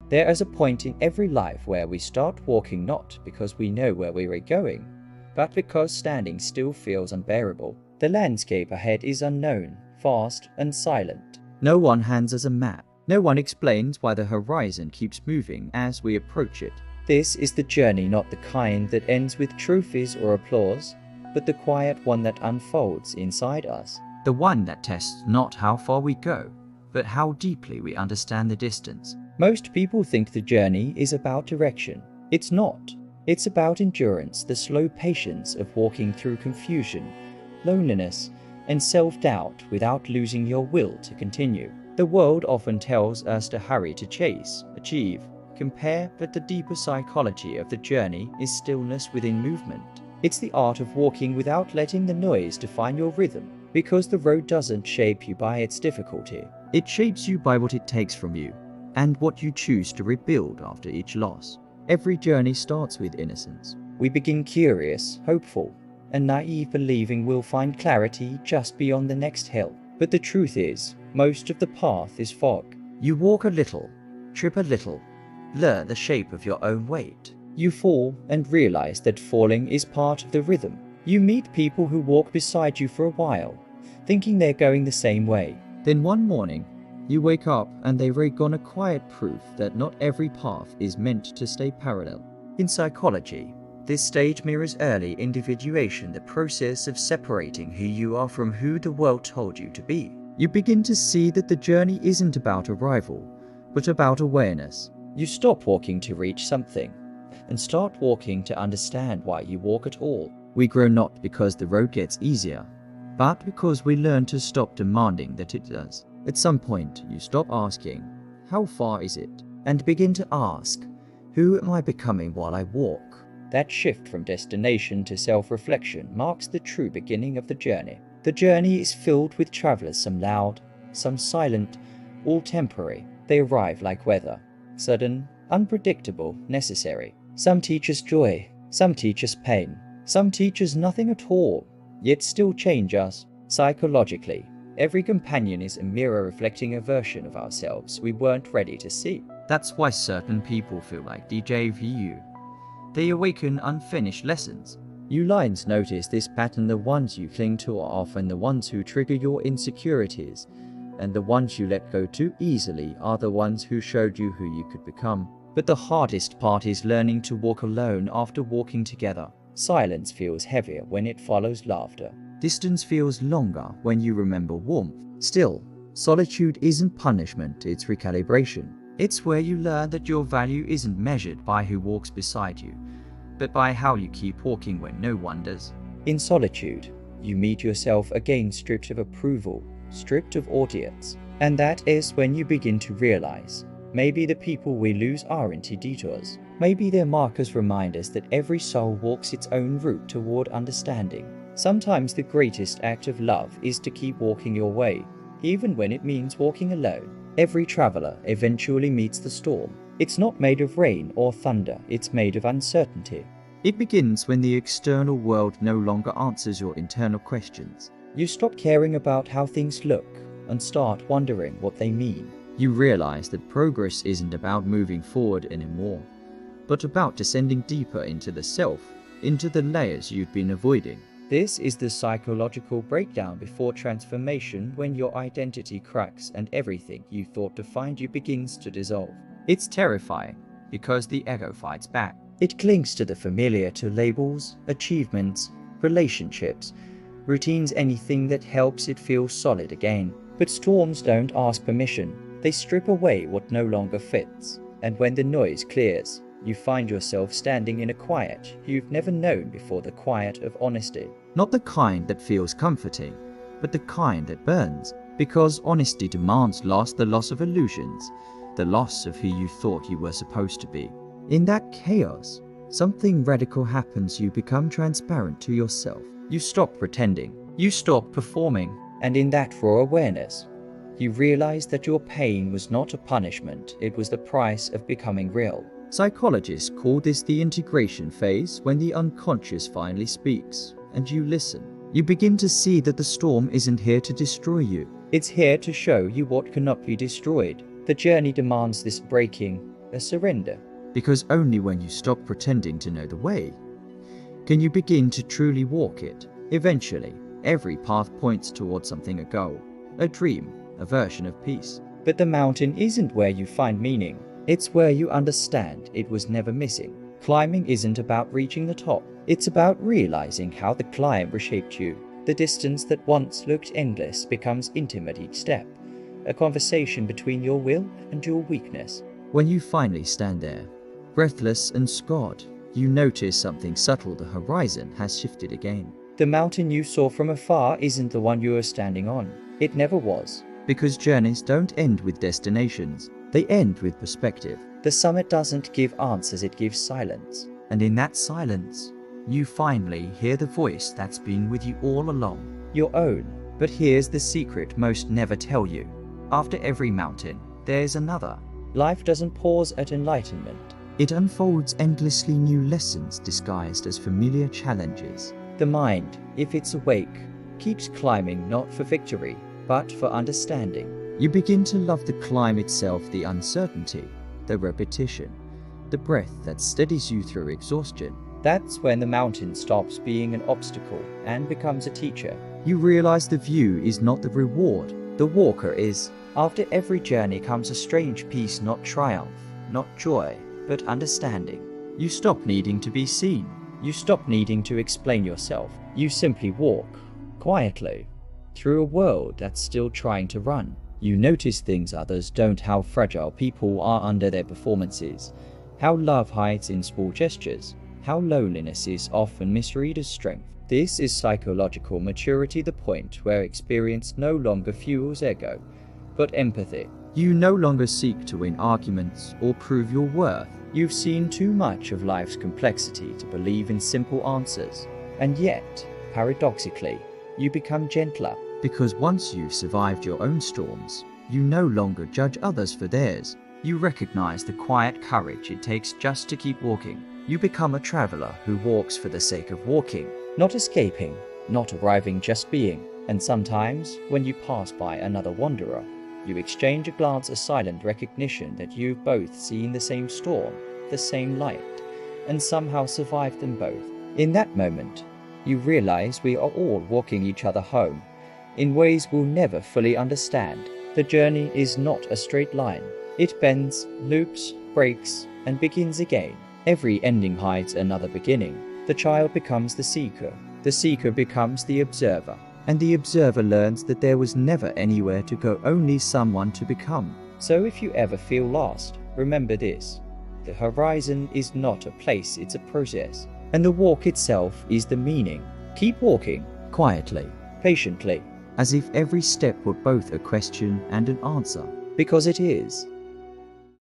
There is a point in every life where we start walking not because we know where we are going, but because standing still feels unbearable. The landscape ahead is unknown, vast, and silent. No one hands us a map. No one explains why the horizon keeps moving as we approach it. This is the journey, not the kind that ends with trophies or applause, but the quiet one that unfolds inside us. The one that tests not how far we go, but how deeply we understand the distance. Most people think the journey is about direction. It's not. It's about endurance, the slow patience of walking through confusion, loneliness, and self-doubt without losing your will to continue. The world often tells us to hurry, to chase, achieve, compare, but the deeper psychology of the journey is stillness within movement. It's the art of walking without letting the noise define your rhythm, because the road doesn't shape you by its difficulty. It shapes you by what it takes from you, and what you choose to rebuild after each loss. Every journey starts with innocence. We begin curious, hopeful, and naive, believing we'll find clarity just beyond the next hill. But the truth is, most of the path is fog. You walk a little, trip a little, learn the shape of your own weight. You fall and realize that falling is part of the rhythm. You meet people who walk beside you for a while, thinking they're going the same way. Then one morning, you wake up and they've on a quiet proof that not every path is meant to stay parallel. In psychology, this stage mirrors early individuation, the process of separating who you are from who the world told you to be. You begin to see that the journey isn't about arrival, but about awareness. You stop walking to reach something, and start walking to understand why you walk at all. We grow not because the road gets easier, but because we learn to stop demanding that it does. At some point, you stop asking, "How far is it?" and begin to ask, "Who am I becoming while I walk?" That shift from destination to self-reflection marks the true beginning of the journey. The journey is filled with travelers, some loud, some silent, all temporary. They arrive like weather, sudden, unpredictable, necessary. Some teach us joy, some teach us pain, some teach us nothing at all, yet still change us. Psychologically, every companion is a mirror reflecting a version of ourselves we weren't ready to see. That's why certain people feel like deja vu. They awaken unfinished lessons. You lines notice this pattern: the ones you cling to are often the ones who trigger your insecurities, and the ones you let go too easily are the ones who showed you who you could become. But the hardest part is learning to walk alone after walking together. Silence feels heavier when it follows laughter. Distance feels longer when you remember warmth. Still, solitude isn't punishment, it's recalibration. It's where you learn that your value isn't measured by who walks beside you, but by how you keep walking when no one does. In solitude, you meet yourself again, stripped of approval, stripped of audience. And that is when you begin to realize, maybe the people we lose aren't detours. Maybe they're markers, remind us that every soul walks its own route toward understanding. Sometimes the greatest act of love is to keep walking your way, even when it means walking alone. Every traveler eventually meets the storm. It's not made of rain or thunder, it's made of uncertainty. It begins when the external world no longer answers your internal questions. You stop caring about how things look and start wondering what they mean. You realize that progress isn't about moving forward anymore, but about descending deeper into the self, into the layers you've been avoiding. This is the psychological breakdown before transformation, when your identity cracks and everything you thought defined you begins to dissolve. It's terrifying because the ego fights back. It clings to the familiar, to labels, achievements, relationships, routines, anything that helps it feel solid again. But storms don't ask permission. They strip away what no longer fits. And when the noise clears, you find yourself standing in a quiet you've never known before, the quiet of honesty. Not the kind that feels comforting, but the kind that burns. Because honesty demands the loss of illusions, the loss of who you thought you were supposed to be. In that chaos, something radical happens. You become transparent to yourself. You stop pretending. You stop performing. And in that raw awareness, you realize that your pain was not a punishment, it was the price of becoming real. Psychologists call this the integration phase, when the unconscious finally speaks, and you listen. You begin to see that the storm isn't here to destroy you. It's here to show you what cannot be destroyed. The journey demands this breaking, a surrender. Because only when you stop pretending to know the way can you begin to truly walk it. Eventually, every path points towards something, a goal, a dream, a version of peace. But the mountain isn't where you find meaning. It's where you understand it was never missing. Climbing isn't about reaching the top. It's about realizing how the climb reshaped you. The distance that once looked endless becomes intimate each step, a conversation between your will and your weakness. When you finally stand there, breathless and scarred, you notice something subtle. The horizon has shifted again. The mountain you saw from afar isn't the one you are standing on. It never was. Because journeys don't end with destinations, they end with perspective. The summit doesn't give answers, it gives silence. And in that silence, you finally hear the voice that's been with you all along. Your own. But here's the secret most never tell you. After every mountain, there's another. Life doesn't pause at enlightenment. It unfolds endlessly new lessons disguised as familiar challenges. The mind, if it's awake, keeps climbing not for victory, but for understanding. You begin to love the climb itself, the uncertainty, the repetition, the breath that steadies you through exhaustion. That's when the mountain stops being an obstacle and becomes a teacher. You realize the view is not the reward, the walker is. After every journey comes a strange peace, not triumph, not joy, but understanding. You stop needing to be seen. You stop needing to explain yourself. You simply walk, quietly, through a world that's still trying to run. You notice things others don't, how fragile people are under their performances, how love hides in small gestures, how loneliness is often misread as strength. This is psychological maturity, the point where experience no longer fuels ego, but empathy. You no longer seek to win arguments or prove your worth. You've seen too much of life's complexity to believe in simple answers. And yet, paradoxically, you become gentler. Because once you've survived your own storms, you no longer judge others for theirs. You recognize the quiet courage it takes just to keep walking. You become a traveler who walks for the sake of walking. Not escaping, not arriving, just being. And sometimes, when you pass by another wanderer, you exchange a glance, a silent recognition that you've both seen the same storm, the same light, and somehow survived them both. In that moment, you realize we are all walking each other home, in ways we'll never fully understand. The journey is not a straight line. It bends, loops, breaks, and begins again. Every ending hides another beginning. The child becomes the seeker becomes the observer. And the observer learns that there was never anywhere to go, only someone to become. So if you ever feel lost, remember this. The horizon is not a place, it's a process. And the walk itself is the meaning. Keep walking, quietly, patiently, as if every step were both a question and an answer. Because it is.